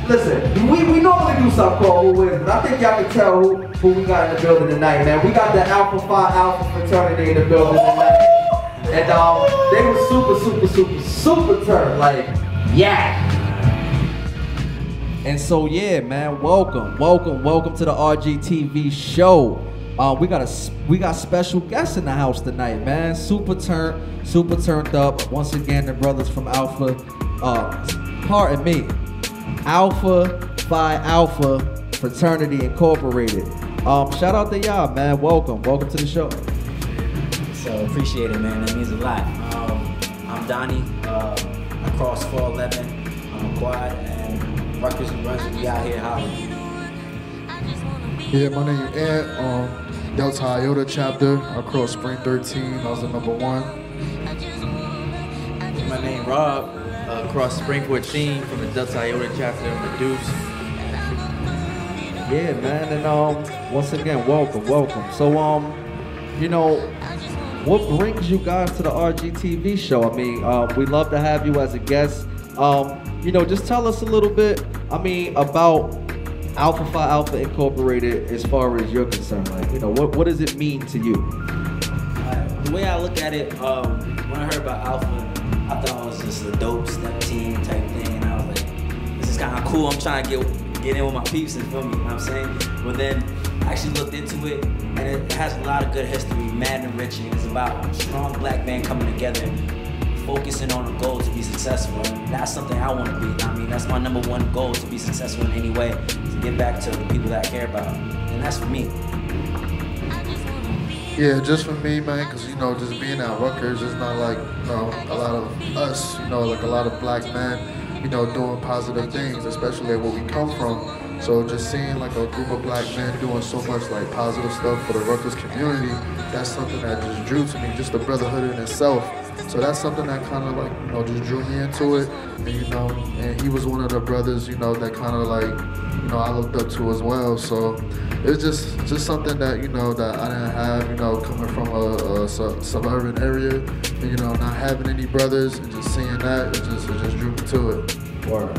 listen, we normally do something called Who Is, but I think y'all can tell who we got in the building tonight, man. We got the Alpha Phi Alpha Fraternity in the building tonight. And they were super turned, like, yeah. And so yeah, man, welcome to the RGTV show. We got special guests in the house tonight, man. Super turned up. Once again, the brothers from Alpha, pardon me, Alpha Phi Alpha Fraternity Incorporated. Shout out to y'all, man. Welcome to the show. So appreciate it, man. That means a lot. I'm Donnie. I cross 411. I'm a quad, and Rutgers and Brunswick, we out here hollering. Yeah, my name is Ant. Delta Iota chapter. I crossed Spring 13. I was the #1. My name Rob. Cross Spring 14 from the Delta Iota chapter in Reduce. Yeah, man, and once again, welcome. So, you know, what brings you guys to the RGTV show? I mean, we love to have you as a guest. You know, just tell us a little bit, I mean, about Alpha Phi Alpha Incorporated as far as you're concerned. Like, you know, what does it mean to you? The way I look at it, when I heard about Alpha, I thought it was just a dope step team type thing, and I was like, this is kind of cool. I'm trying to get in with my peeps, and feel me, you know what I'm saying? But then I actually looked into it, and it has a lot of good history, mad enriching. It's about a strong black man coming together, focusing on a goal to be successful, and that's something I want to be. I mean, that's my #1 goal, to be successful in any way, to get back to the people that I care about, and that's for me. Yeah, just for me, man, because, you know, just being at Rutgers, it's not like, you know, a lot of us, you know, like a lot of black men, you know, doing positive things, especially where we come from. So just seeing like a group of black men doing so much like positive stuff for the Rutgers community, that's something that just drew to me, just the brotherhood in itself. So that's something that kind of like, you know, just drew me into it. And, you know, and he was one of the brothers, you know, that kind of like, you know, I looked up to as well. So it's just something that, you know, that I didn't have, you know, coming from a suburban area, and, you know, not having any brothers, and just seeing that, it just drew me to it. Word.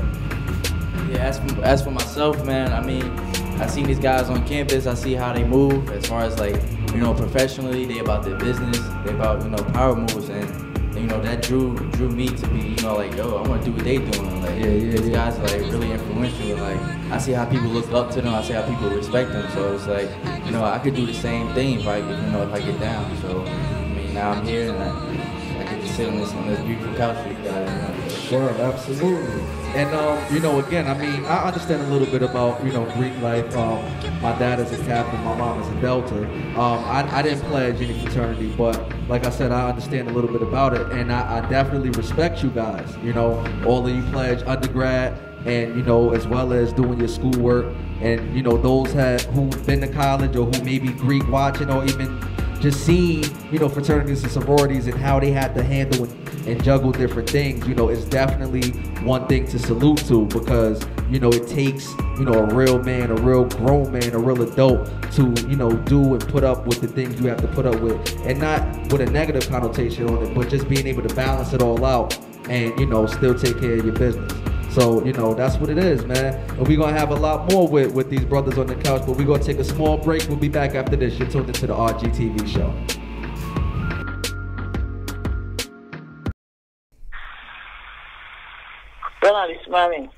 Yeah, as for myself, man, I mean, I seen these guys on campus, I see how they move as far as like, you know, professionally, they about their business, they about, you know, power moves, and you know, that drew me to be, you know, like, yo, I want to do what they doing. Like, these guys are like really influential, and like, I see how people look up to them, I see how people respect them, so it's like, you know, I could do the same thing if I get down. So, I mean, now I'm here, and I get to sit on this beautiful couch with you guys. You know? Sure, absolutely. And you know, again, I mean, I understand a little bit about, you know, Greek life. My dad is a captain, my mom is a Delta. I didn't pledge any fraternity, but like I said, I understand a little bit about it, and I definitely respect you guys. You know, all of you pledge undergrad, and you know, as well as doing your schoolwork, and you know, those who've been to college or who may be Greek watching, or even just seeing, you know, fraternities and sororities and how they had to handle and juggle different things, you know, is definitely one thing to salute to, because, you know, it takes, you know, a real man, a real grown man, a real adult to, you know, do and put up with the things you have to put up with, and not with a negative connotation on it, but just being able to balance it all out and, you know, still take care of your business. So, you know, that's what it is, man. And we're going to have a lot more with these brothers on the couch, but we're going to take a small break. We'll be back after this. You're tuned into the RGTV show. Brother, it's mommy.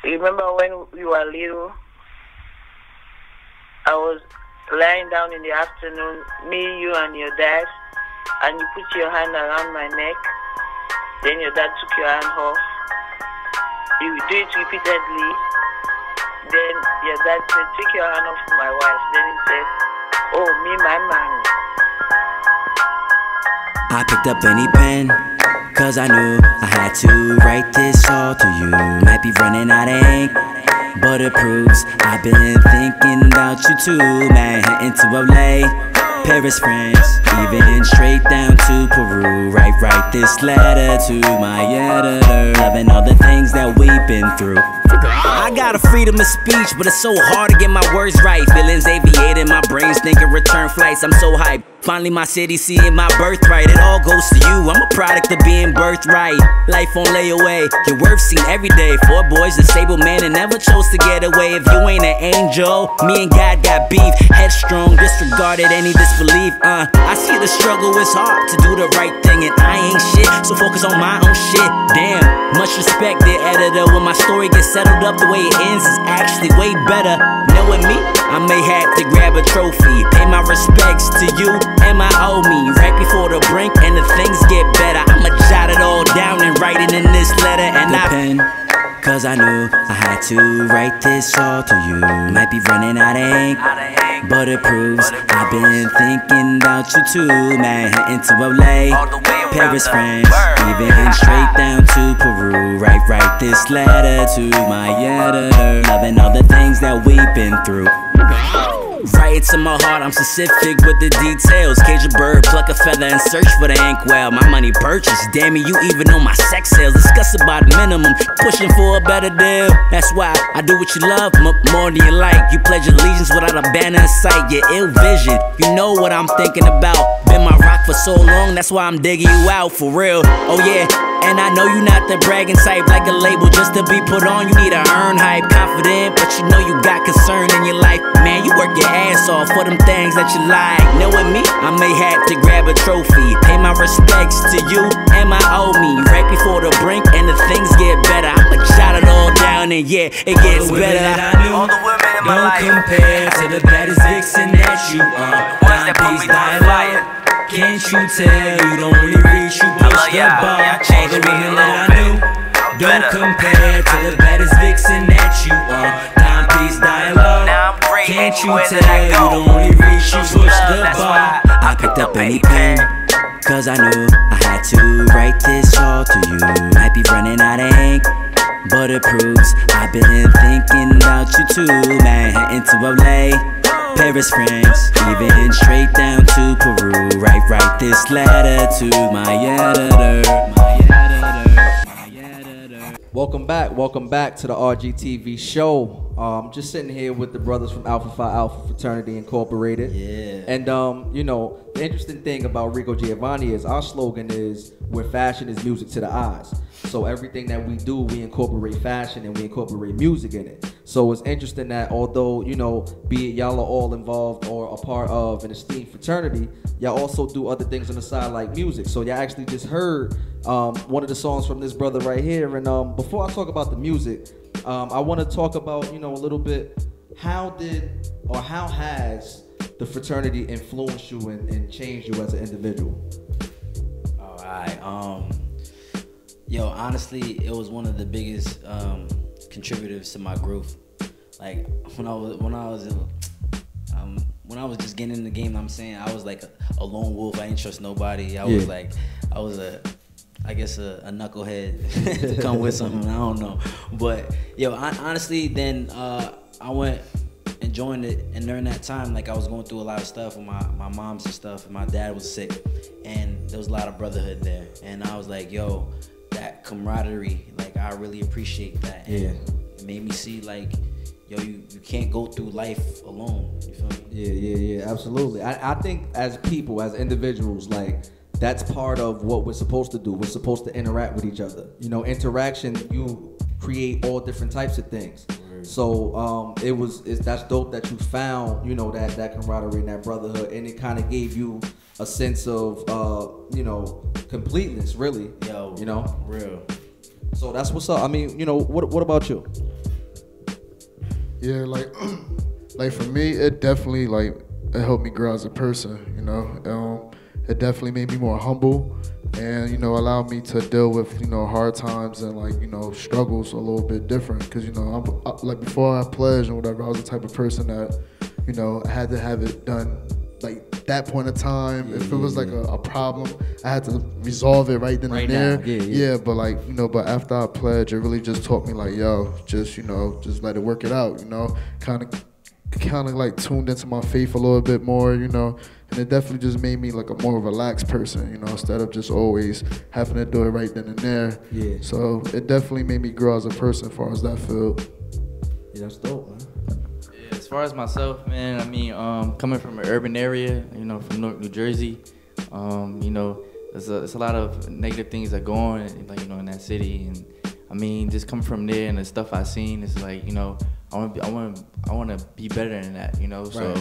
Remember when you were little? I was lying down in the afternoon, me, you, and your dad, and you put your hand around my neck. Then your dad took your hand off. You do it repeatedly. Then your dad said, take your hand off my wife. Then he said, oh, me, my man. I picked up any pen, cause I knew I had to write this all to you. Might be running out of ink, but it proves I've been thinking about you too. Manhattan to LA, Paris, France, even straight down to Peru. Write this letter to my editor, loving all the things that we've been through. I got a freedom of speech, but it's so hard to get my words right. Feelings aviating, my brain's thinking return flights. I'm so hyped. Finally my city seeing my birthright. It all goes to you, I'm a product of being birthright. Life on layaway, your worth seen every day. 4 boys, disabled man, and never chose to get away. If you ain't an angel, me and God got beef. Headstrong, disregarded any disbelief. I see the struggle, it's hard to do the right thing, and I ain't shit, so focus on my own shit. Damn, much respect, the editor. When my story gets settled up, the way it ends is actually way better. Knowing me, I may have to grab a trophy, pay my respects to you and my homie. Right before the brink and the things get better, I'ma jot it all down and write it in this letter. And I pen, cause I knew I had to write this all to you. Might be running out of ink, but it proves I've been thinking about you too. Manhattan to LA, Paris, France, even straight down to Peru. Write this letter to my editor, loving all the things that we've been through. Right to my heart, I'm specific with the details. Cage a bird, pluck a feather, and search for the inkwell. My money purchased, damn it, you even know my sex sales. Discuss about minimum, pushing for a better deal. That's why I do what you love, more than you like. You pledge allegiance without a banner in sight. Your ill vision, you know what I'm thinking about. Been my rock for so long, that's why I'm digging you out for real. Oh yeah, and I know you not the bragging type, like a label just to be put on. You need to earn hype, confident, but you know you got concern in your life. Man, you work your ass off for them things that you like. Knowing me, I may have to grab a trophy, pay my respects to you and my homie. Right before the brink and the things get better, I'ma jot it all down and yeah, it gets better. All the women in my life don't compare to the baddest vixen that you are. Ones that put me through the fire. Can't you tell you don't really reach, you push the bar. All the women that I knew don't compare to the baddest vixen that you are. Timepiece dialogue. Can't you tell you don't really reach, you push the bar. I picked up any pen, cause I knew I had to write this all to you. Might be running out of ink, but it proves I've been thinking about you too. Manhattan to LA, Paris, France, even straight down to Peru. Write this letter to my editor. Welcome back to the RGTV show. Just sitting here with the brothers from Alpha Phi Alpha Fraternity Incorporated. Yeah. And you know, the interesting thing about Rico Giovanni is our slogan is where fashion is music to the eyes. So everything that we do, we incorporate fashion and we incorporate music in it. So it's interesting that although, you know, be it y'all are all involved or a part of an esteemed fraternity, y'all also do other things on the side like music. So y'all actually just heard one of the songs from this brother right here. And before I talk about the music, I want to talk about, you know, a little bit, how has the fraternity influenced you and changed you as an individual? All right. Yo, honestly, it was one of the biggest contributors to my growth. Like when I was just getting in the game, I'm saying I was like a lone wolf. I didn't trust nobody. I was I guess a knucklehead to come with something. I don't know. But yo, honestly, then I went and joined it, and during that time, like I was going through a lot of stuff with my mom's and stuff, and my dad was sick, and there was a lot of brotherhood there, and I was like, yo, that camaraderie, like I really appreciate that. And it made me see like, yo, you can't go through life alone. You feel me? Yeah, absolutely. I think as people, as individuals, like that's part of what we're supposed to do. We're supposed to interact with each other. You know, interaction, you create all different types of things. So that's dope that you found, you know, that camaraderie and that brotherhood, and it kind of gave you a sense of you know, completeness, really. Yo, you know, real. So that's what's up. I mean, you know, what about you? Yeah, like for me, it definitely it helped me grow as a person. You know, it definitely made me more humble, and you know, allowed me to deal with, you know, hard times and like, you know, struggles a little bit different. Because, you know, like before I pledged and whatever, I was the type of person that, you know, I had to have it done like that point of time. If it was like a problem, I had to resolve it right then and there. Yeah, but like, you know, but after I pledged, it really just taught me like, yo, just, you know, just let it work it out, you know, kind of like tuned into my faith a little bit more, you know, and it definitely just made me like a more relaxed person, you know, instead of just always having to do it right then and there. Yeah. So it definitely made me grow as a person as far as that field. Yeah, that's dope, man. as far as myself, man, I mean, coming from an urban area, you know, from Newark, New Jersey, you know, there's a lot of negative things that go on, like, you know, in that city. And I mean, just coming from there and the stuff I've seen, it's like, you know, I want to be better than that, you know. So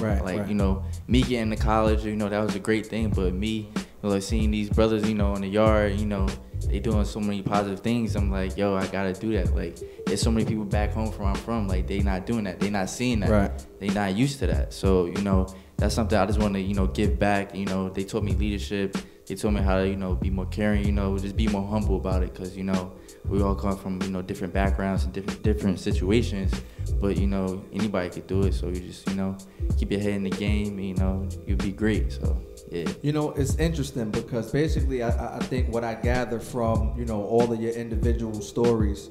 you know, me getting to college, you know, that was a great thing. But me, you know, like seeing these brothers, you know, in the yard, you know, they doing so many positive things. I'm like, yo, I gotta do that. Like, there's so many people back home from where I'm from, like, they not doing that. They not seeing that. Right. They not used to that. So, you know, that's something I just want to, you know, give back. You know, they taught me leadership. They told me how to, you know, be more caring, you know, just be more humble about it. Because, you know, we all come from, you know, different backgrounds and different situations. But, you know, anybody could do it. So you just, you know, keep your head in the game, and, you know, you'll be great. So, yeah. You know, it's interesting because basically I think what I gather from, you know, all of your individual stories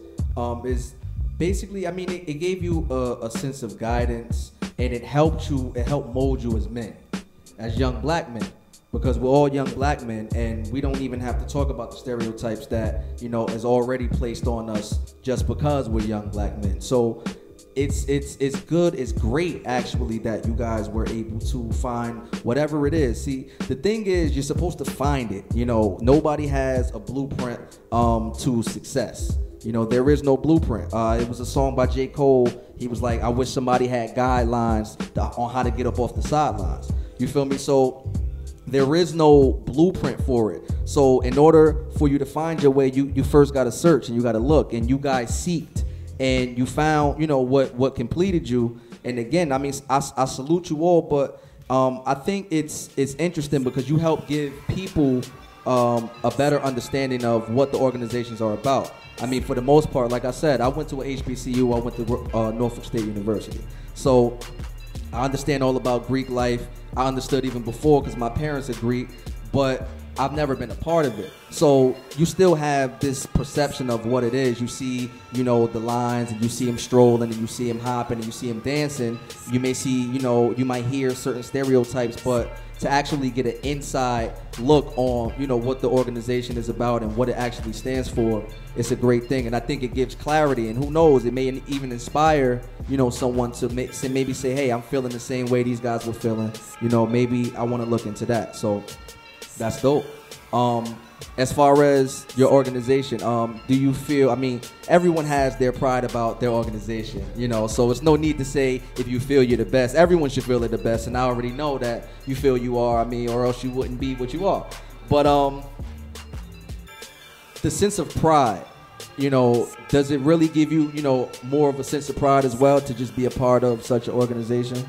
is basically, I mean, it gave you a sense of guidance, and it helped mold you as men, as young black men. Because we're all young black men, and we don't even have to talk about the stereotypes that, you know, is already placed on us just because we're young black men. So it's good, it's great actually that you guys were able to find whatever it is. See, the thing is, you're supposed to find it. You know, nobody has a blueprint to success. You know, there is no blueprint. It was a song by J. Cole. He was like, I wish somebody had guidelines on how to get up off the sidelines. You feel me? So there is no blueprint for it. So in order for you to find your way, you first got to search, and you got to look, and you guys seeked, and you found, you know, what completed you. And again, I mean, I salute you all, but I think it's interesting because you help give people a better understanding of what the organizations are about. I mean, for the most part, like I said, I went to a HBCU. I went to Norfolk State University. So I understand all about Greek life. I understood even before because my parents are Greek, but I've never been a part of it. So you still have this perception of what it is. You see, you know, the lines, and you see him strolling, and you see him hopping, and you see him dancing. You may see, you know, you might hear certain stereotypes, but to actually get an inside look on, you know, what the organization is about and what it actually stands for, it's a great thing. And I think it gives clarity, and who knows, it may even inspire, you know, someone to maybe say, hey, I'm feeling the same way these guys were feeling. You know, maybe I want to look into that. So that's dope. As far as your organization, do you feel, I mean, everyone has their pride about their organization, you know, so it's no need to say if you feel you're the best. Everyone should feel they're the best, and I already know that you feel you are, I mean, or else you wouldn't be what you are. But the sense of pride, you know, does it really give you, you know, more of a sense of pride as well to just be a part of such an organization?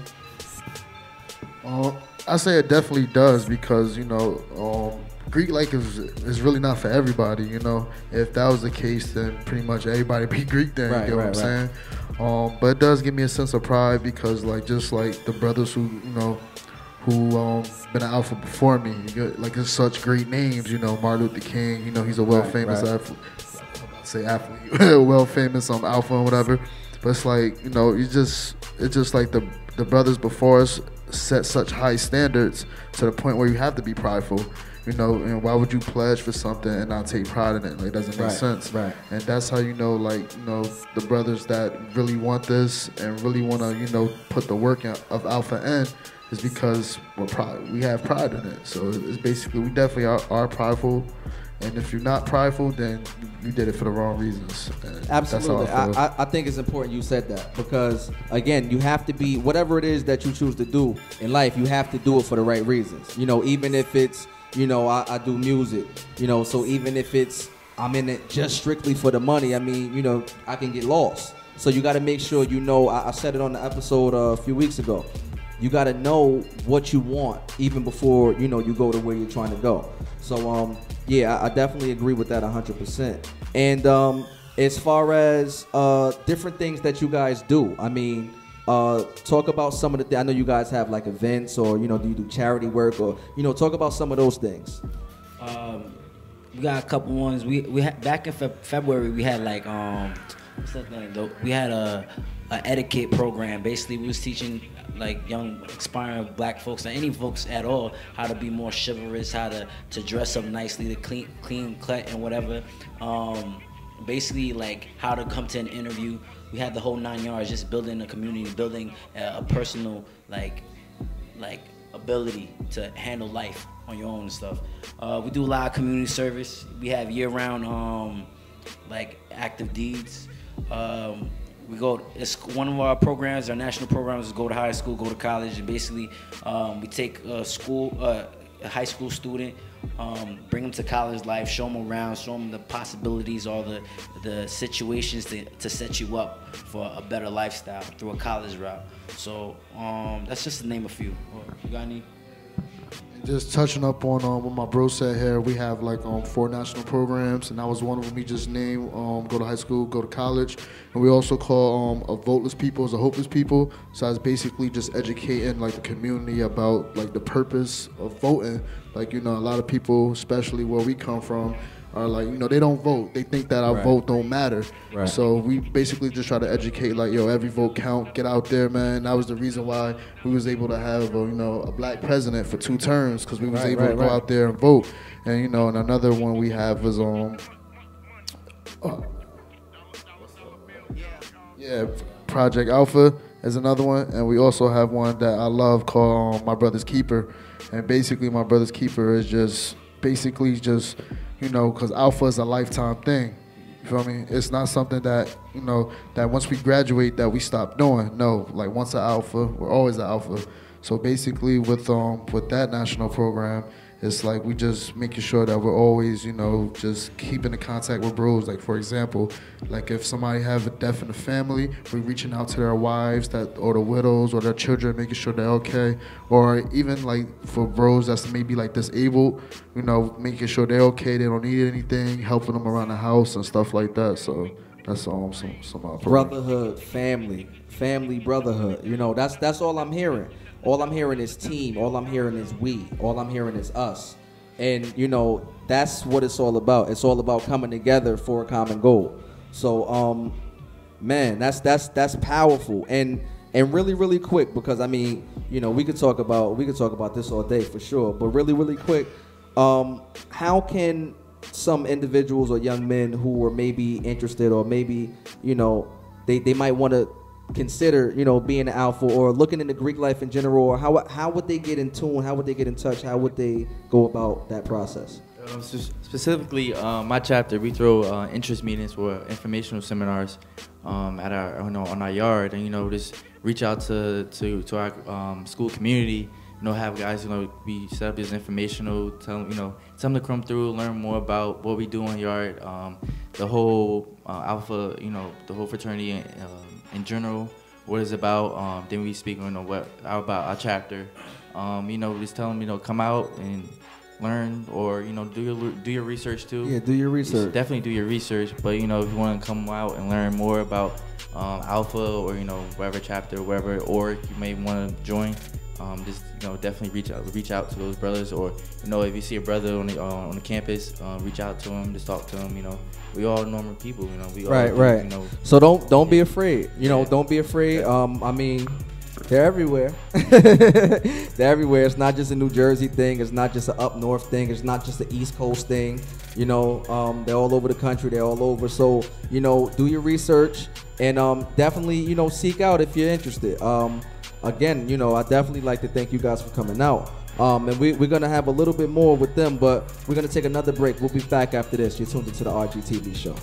I say it definitely does because, you know, Greek life is really not for everybody, you know. If that was the case, then pretty much everybody be Greek then, you know what I'm saying? But it does give me a sense of pride because, like, just like the brothers who, you know, who been an alpha before me, you get, like, it's such great names, you know, Martin Luther King, you know, he's a well-famous athlete. Well-famous alpha and whatever. But it's like, you know, it's just like the brothers before us set such high standards to the point where you have to be prideful. You know, and why would you pledge for something and not take pride in it? Like, it doesn't make sense. Right. And that's how you know, like, you know, the brothers that really want this and really want to, you know, put the work of Alpha in is because we have pride in it. So it's basically, we definitely are prideful. And if you're not prideful, then you did it for the wrong reasons. Absolutely. I think it's important you said that because, again, you have to be, whatever it is that you choose to do in life, you have to do it for the right reasons. You know, even if it's, you know, I do music, you know, so even if it's, I'm in it just strictly for the money, I mean, you know, I can get lost. So you got to make sure, you know, I said it on the episode a few weeks ago. You got to know what you want even before, you know, you go to where you're trying to go. So, yeah, I definitely agree with that 100%. And as far as different things that you guys do, I mean, talk about some of the, I know you guys have like events or, you know, do you do charity work or, you know, talk about some of those things. We got a couple ones. We had, back in February, we had like, what's that thing? We had a etiquette program. Basically, we was teaching like young, aspiring black folks and any folks at all how to be more chivalrous, how to dress up nicely, to clean cut and whatever. Basically, like how to come to an interview. we had the whole 9 yards, just building a community, building a personal like ability to handle life on your own and stuff. We do a lot of community service. We have year-round like active deeds. We go. It's one of our programs. Our national programs is go to high school, go to college, and basically we take a high school student, bring them to college life, show them around, show them the possibilities, all the situations to set you up for a better lifestyle through a college route. So that's just to name a few. You got any? Just touching up on what my bro said here, we have like 4 national programs, and that was one of them he just named. Go to high school, go to college, and we also call a voteless people as a hopeless people. So it's basically just educating like the community about like the purpose of voting. Like, you know, a lot of people, especially where we come from, are like, you know, they don't vote. They think that our vote don't matter. Right. So we basically just try to educate, like, yo, every vote count. Get out there, man. That was the reason why we was able to have, a black president for 2 terms, because we was able to go out there and vote. And, you know, and another one we have was Project Alpha is another one, and we also have one that I love called My Brother's Keeper. And basically, My Brother's Keeper is just you know, because Alpha is a lifetime thing. You feel me? It's not something that, you know, that once we graduate that we stop doing. No, like once an Alpha, we're always an Alpha. So basically with that national program, it's like we just making sure that we're always, you know, just keeping in contact with bros. Like, for example, like if somebody have a death in the family, we're reaching out to their wives or the widows or their children, making sure they're okay. Or even like for bros that's maybe like disabled, you know, making sure they're okay, they don't need anything, helping them around the house and stuff like that. So that's some brotherhood, family, brotherhood. You know, that's all I'm hearing. All I'm hearing is team. All I'm hearing is we. All I'm hearing is us. And, you know, that's what it's all about. It's all about coming together for a common goal. So, man, that's powerful. And really, really quick, because, I mean, you know, we could talk about this all day for sure. But really, really quick, how can some individuals or young men who are maybe interested or maybe, you know, they might want to consider, you know, being an alpha or looking into Greek life in general, or how would they get in tune? How would they get in touch? How would they go about that process? Specifically, my chapter, we throw interest meetings or informational seminars at our, on our yard, and, you know, just reach out to our school community. You know, have guys, you know, we set up this informational, tell them to come through, learn more about what we do on yard, the whole alpha, you know, the whole fraternity in general, what it's about. Then we speak on about our chapter. You know, just tell them, you know, come out and learn, or, you know, do your research too. Yeah, do your research. Definitely do your research. But, you know, if you want to come out and learn more about alpha, or, you know, whatever chapter, wherever org you may want to join, just, you know, definitely reach out to those brothers. Or, you know, if you see a brother on the campus, reach out to him, just talk to him. You know, we all normal people. You know, we all right. You know, so don't be afraid. You know, don't be afraid. I mean, they're everywhere. They're everywhere. It's not just a New Jersey thing. It's not just an up north thing. It's not just an East Coast thing. You know, they're all over the country. They're all over. So, you know, do your research, and definitely, you know, seek out if you're interested. Again, you know, I definitely like to thank you guys for coming out. And we're going to have a little bit more with them, but we're going to take another break. We'll be back after this. You're tuned into the RGTV show.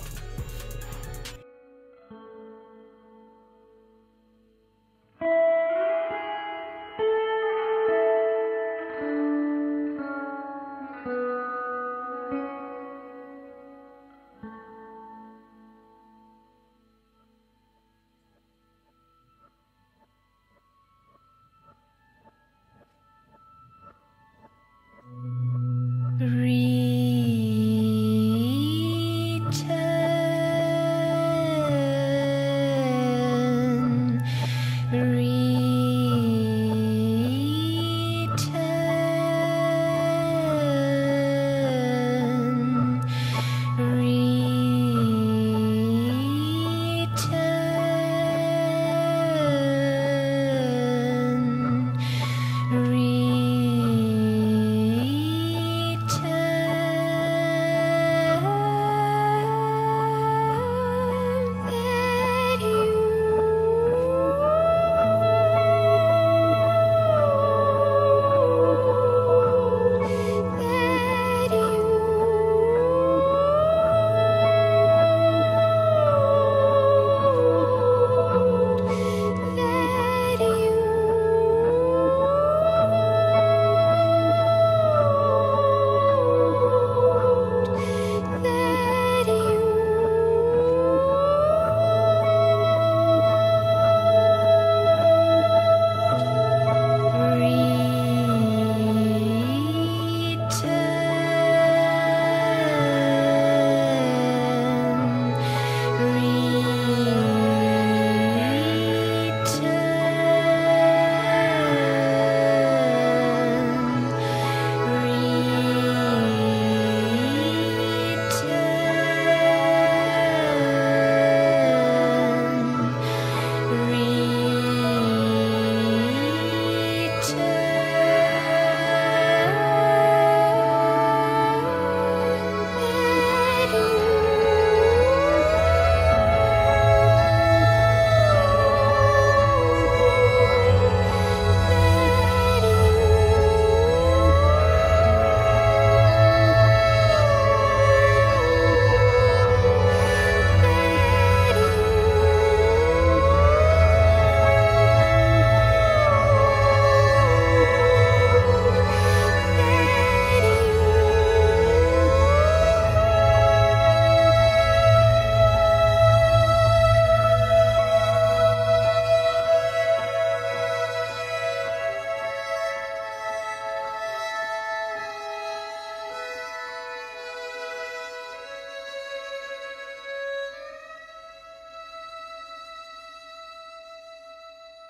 Return.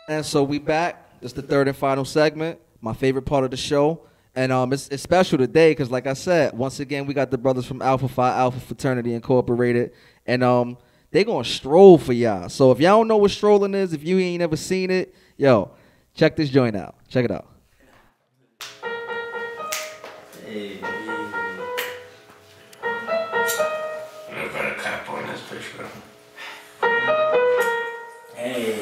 And so we back. It's the third and final segment, my favorite part of the show. And it's special today because, like I said, once again, we got the brothers from Alpha Phi Alpha Fraternity Incorporated. And they going to stroll for y'all. So if y'all don't know what strolling is, if you ain't never seen it, yo, check this joint out. Check it out. Hey. Look at the cap on this picture. Hey.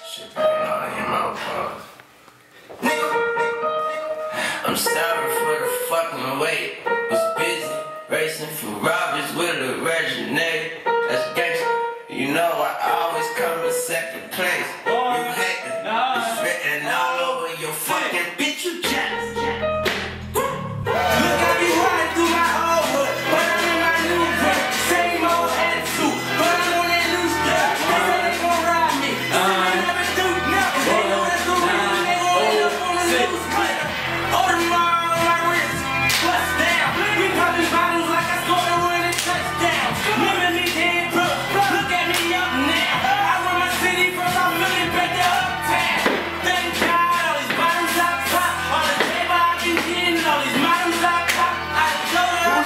Shit better not in your mouth, pause. I'm sorry for the fucking wait. Was busy racing for robbers with a originator. That's gangsta. You know I always come in second place. You hate it. It's written all over your fucking bitch. You jealous. Look, I be riding through my old hood, but I'm in my new hood. Same old attitude, but I'm on that new stuff. They say they gon' ride me. I never do nothing. They know that's the reason they gon' end up on the news. Audemars on my wrist, bust down. We poppin' bottles like I scored a running touchdown. Remember me dead, bro? Look at me up now. I run my city from South Philly back to uptown. Thank God, all these bottles I pop, all the paper I be getting, all these models I pop. I told her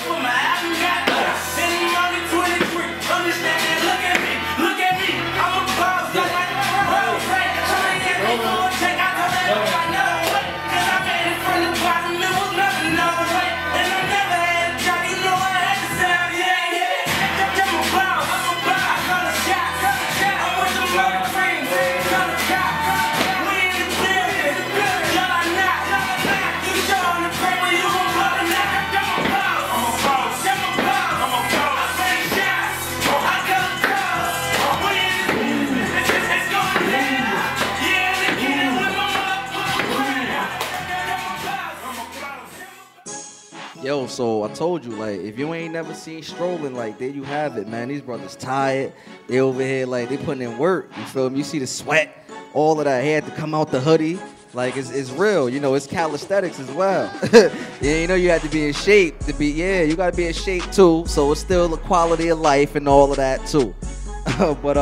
for my album got done. And I'm only 23. Understand that? Look at me, I'm a boss like my road track. Trying to get me for a check. I told her I know what, 'cause I made it from the bottom. It was nothing, no way. And I never had a job. You know I had to sound, yeah. I'm a boss, I call a shot. I'm with the mother cream, call a cop. We in the building, y'all are not. You show on the paper, you gon' blow the knock. I'm a boss, I say shots, I call a cop. We in the building, it's going down. Yeah, they get it with my motherfucking Yo, so I told you, like, if you ain't never seen Strolling, like, there you have it, man. These brothers tired. They over here, like, they putting in work. You feel me? You see the sweat, all of that had to come out the hoodie. Like, it's real. You know, it's calisthenics as well. Yeah, you know, you have to be in shape to be, you got to be in shape, too. So it's still the quality of life and all of that, too. But,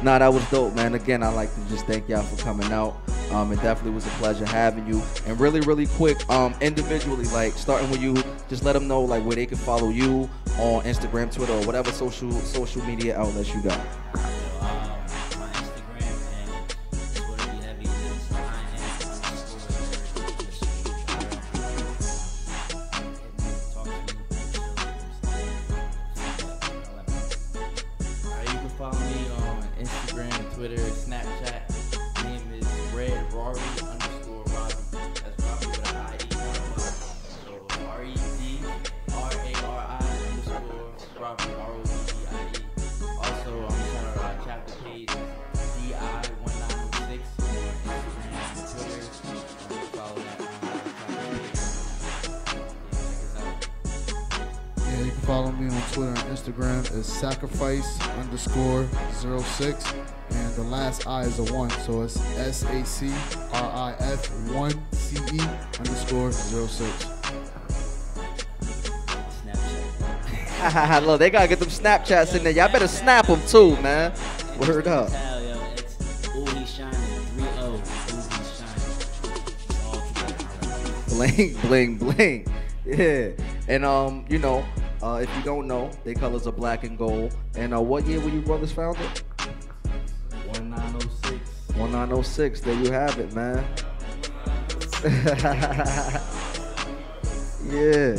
nah, that was dope, man. Again, I'd like to just thank y'all for coming out. It definitely was a pleasure having you. And really, really quick, individually, like, starting with you, just let them know, like, where they can follow you on Instagram, Twitter, or whatever social media outlets you got. My Instagram and Twitter be heavy. You can follow me on Instagram, Twitter, Snapchat. My name is RedRory_Robbie. That's Robbie with an I-E. So REDRARI_Robbie, ROBBIE. Also, I'm trying to chapter page DI1906 on Instagram and Twitter. Follow that Yeah, you can follow me on Twitter and Instagram. It's sacrifice_06. And the last I is a 1, so it's SACRIF1CE_06. Snapchat. Look, they gotta get them Snapchats in there. Y'all better snap them too, man. Word up. Tell, yo, it's Ooh, He's Shining, 3 O. Ooh, He's Shining. It's all together. Bling, bling, bling. Yeah. And you know, if you don't know, their colors are black and gold. And what year were you brothers founded? 1906. 1906. There you have it, man. Yeah.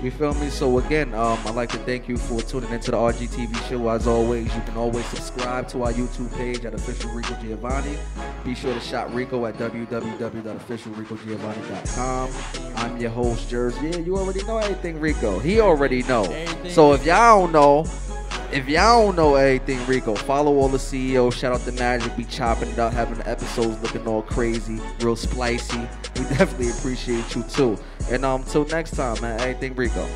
You feel me? So again, I'd like to thank you for tuning into the RGTV show. As always, you can always subscribe to our YouTube page at Official Rico Giovanni. Be sure to shop Rico at www.officialricogiovanni.com. I'm your host, Jersey. Yeah, you already know everything, Rico. He already know. So if y'all don't know, everything, Rico, follow all the CEOs. Shout out to Magic. Be chopping it up, having the episodes looking all crazy, real spicy. We definitely appreciate you too. And till next time, man, everything, Rico.